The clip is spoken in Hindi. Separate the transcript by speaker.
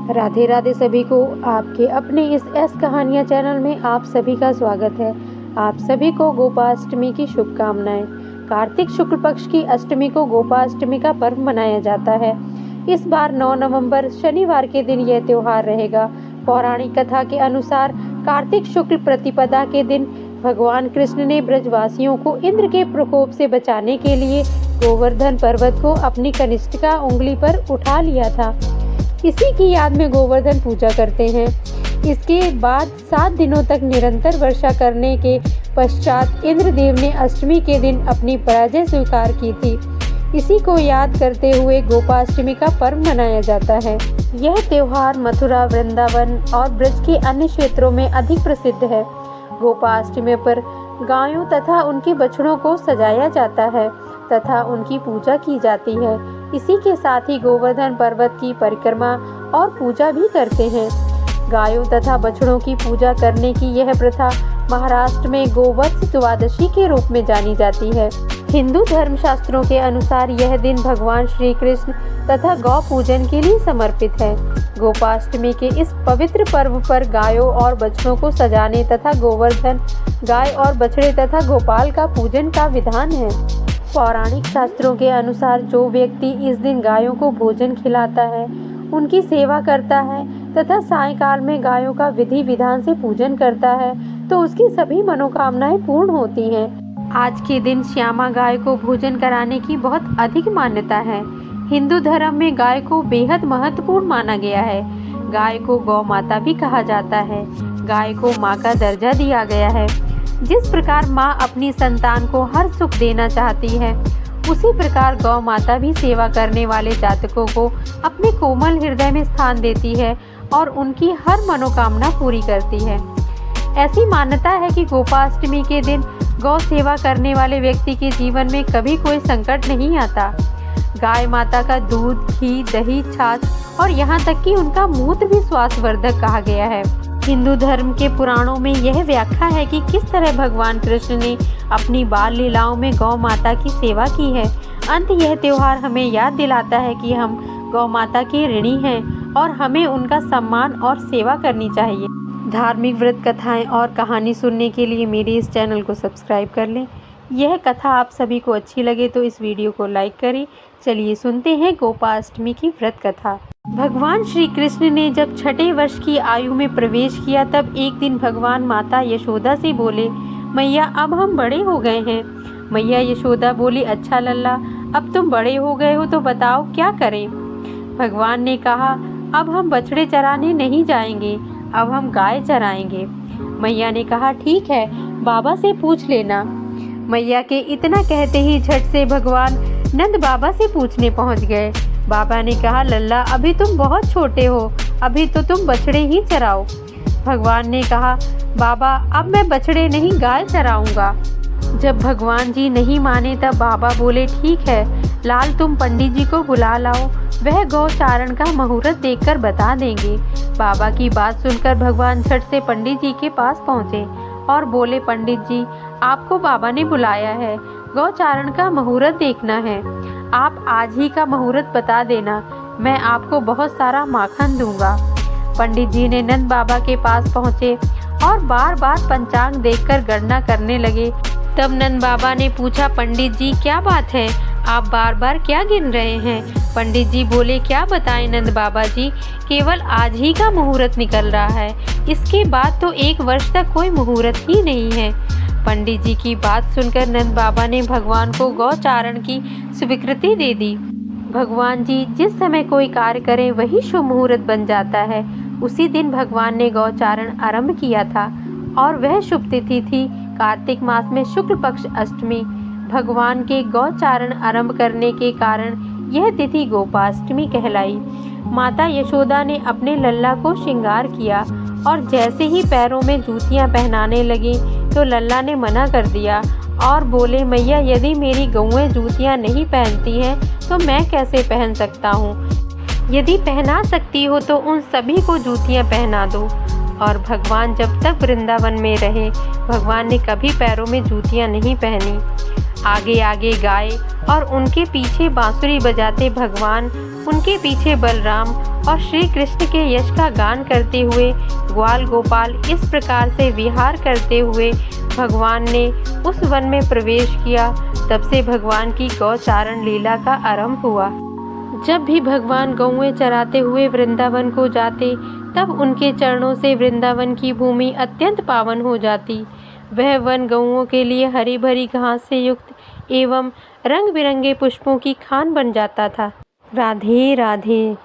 Speaker 1: राधे राधे सभी को। आपके अपने इस एस कहानियाँ चैनल में आप सभी का स्वागत है। आप सभी को गोपाष्टमी की शुभकामनाएं। कार्तिक शुक्ल पक्ष की अष्टमी को गोपाष्टमी का पर्व मनाया जाता है। इस बार 9 नवंबर शनिवार के दिन यह त्योहार रहेगा। पौराणिक कथा के अनुसार कार्तिक शुक्ल प्रतिपदा के दिन भगवान कृष्ण ने ब्रजवासियों को इंद्र के प्रकोप से बचाने के लिए गोवर्धन पर्वत को अपनी कनिष्ठिका उंगली पर उठा लिया था। इसी की याद में गोवर्धन पूजा करते हैं। इसके बाद 7 दिनों तक निरंतर वर्षा करने के पश्चात इंद्रदेव ने अष्टमी के दिन अपनी पराजय स्वीकार की थी। इसी को याद करते हुए गोपाष्टमी का पर्व मनाया जाता है। यह त्योहार मथुरा, वृंदावन और ब्रज के अन्य क्षेत्रों में अधिक प्रसिद्ध है। गोपाष्टमी पर गायों तथा उनके बछड़ों को सजाया जाता है तथा उनकी पूजा की जाती है। इसी के साथ ही गोवर्धन पर्वत की परिक्रमा और पूजा भी करते हैं। गायों तथा बछड़ों की पूजा करने की यह प्रथा महाराष्ट्र में गोवत्स द्वादशी के रूप में जानी जाती है। हिंदू धर्मशास्त्रों के अनुसार यह दिन भगवान श्री कृष्ण तथा गौ पूजन के लिए समर्पित है। गोपाष्टमी के इस पवित्र पर्व पर गायों और बछड़ों को सजाने तथा गोवर्धन, गाय और बछड़े तथा गोपाल का पूजन का विधान है। पौराणिक शास्त्रों के अनुसार जो व्यक्ति इस दिन गायों को भोजन खिलाता है, उनकी सेवा करता है तथा सायंकाल में गायों का विधि विधान से पूजन करता है तो उसकी सभी मनोकामनाएं पूर्ण होती हैं। आज के दिन श्यामा गाय को भोजन कराने की बहुत अधिक मान्यता है। हिंदू धर्म में गाय को बेहद महत्वपूर्ण माना गया है। गाय को गौ माता भी कहा जाता है। गाय को माँ का दर्जा दिया गया है। जिस प्रकार माँ अपनी संतान को हर सुख देना चाहती है, उसी प्रकार गौ माता भी सेवा करने वाले जातकों को अपने कोमल हृदय में स्थान देती है और उनकी हर मनोकामना पूरी करती है। ऐसी मान्यता है कि गोपाष्टमी के दिन गौ सेवा करने वाले व्यक्ति के जीवन में कभी कोई संकट नहीं आता। गाय माता का दूध, घी, दही, छाछ और यहाँ तक कि उनका मूत्र भी स्वास्थ्यवर्धक कहा गया है। हिंदू धर्म के पुराणों में यह व्याख्या है कि किस तरह भगवान कृष्ण ने अपनी बाल लीलाओं में गौ माता की सेवा की है। अंत यह त्योहार हमें याद दिलाता है कि हम गौ माता के ऋणी हैं और हमें उनका सम्मान और सेवा करनी चाहिए। धार्मिक व्रत कथाएं और कहानी सुनने के लिए मेरे इस चैनल को सब्सक्राइब कर लें। यह कथा आप सभी को अच्छी लगे तो इस वीडियो को लाइक करें। चलिए सुनते हैं गोपाष्टमी की व्रत कथा। भगवान श्री कृष्ण ने जब 6ठे वर्ष की आयु में प्रवेश किया तब एक दिन भगवान माता यशोदा से बोले, मैया अब हम बड़े हो गए हैं। मैया यशोदा बोली, अच्छा लल्ला, अब तुम बड़े हो गए हो तो बताओ क्या करें। भगवान ने कहा, अब हम बछड़े चराने नहीं जाएंगे, अब हम गाय चराएंगे। मैया ने कहा, ठीक है, बाबा से पूछ लेना। मैया के इतना कहते ही झट से भगवान नंद बाबा से पूछने पहुंच गए। बाबा ने कहा, लल्ला अभी तुम बहुत छोटे हो, अभी तो तुम बछड़े ही चराओ। भगवान ने कहा, बाबा अब मैं बछड़े नहीं गाय चराऊंगा। जब भगवान जी नहीं माने तब बाबा बोले, ठीक है लाल, तुम पंडित जी को बुला लाओ, वह गौचारण का मुहूर्त देखकर बता देंगे। बाबा की बात सुनकर भगवान झट से पंडित जी के पास पहुँचे और बोले, पंडित जी आपको बाबा ने बुलाया है, गौचारण का मुहूर्त देखना है। आप आज ही का मुहूर्त बता देना, मैं आपको बहुत सारा माखन दूंगा। पंडित जी ने नंद बाबा के पास पहुँचे और बार बार पंचांग देखकर गणना करने लगे। तब नंद बाबा ने पूछा, पंडित जी क्या बात है, आप बार बार क्या गिन रहे हैं। पंडित जी बोले, क्या बताएं नंद बाबा जी, केवल आज ही का मुहूर्त निकल रहा है, इसके बाद तो 1 वर्ष तक कोई मुहूर्त ही नहीं है। पंडित जी की बात सुनकर नंद बाबा ने भगवान को गौचारण की स्वीकृति दे दी। भगवान जी जिस समय कोई कार्य करें वही शुभ मुहूर्त बन जाता है। उसी दिन भगवान ने गौचारण आरंभ किया था और वह शुभ तिथि थी कार्तिक मास में शुक्ल पक्ष अष्टमी। भगवान के गौचारण आरंभ करने के कारण यह तिथि गोपाष्टमी कहलाई। माता यशोदा ने अपने लल्ला को श्रृंगार किया और जैसे ही पैरों में जूतियां पहनाने लगी तो लल्ला ने मना कर दिया और बोले, मैया यदि मेरी गौएं जूतियां नहीं पहनती हैं तो मैं कैसे पहन सकता हूँ। यदि पहना सकती हो तो उन सभी को जूतियां पहना दो। और भगवान जब तक वृंदावन में रहे भगवान ने कभी पैरों में जूतियां नहीं पहनी। आगे आगे गाय और उनके पीछे बांसुरी बजाते भगवान, उनके पीछे बलराम और श्री कृष्ण के यश का गान करते हुए ग्वाल गोपाल इस प्रकार से विहार करते हुए भगवान ने उस वन में प्रवेश किया। तब से भगवान की गौचारण लीला का आरंभ हुआ। जब भी भगवान गौएं चराते हुए वृंदावन को जाते, तब उनके चरणों से वृंदावन की भूमि अत्यंत पावन हो जाती। वह वन गौओं के लिए हरी भरी घास से युक्त एवं रंग बिरंगे पुष्पों की खान बन जाता था। राधे राधे।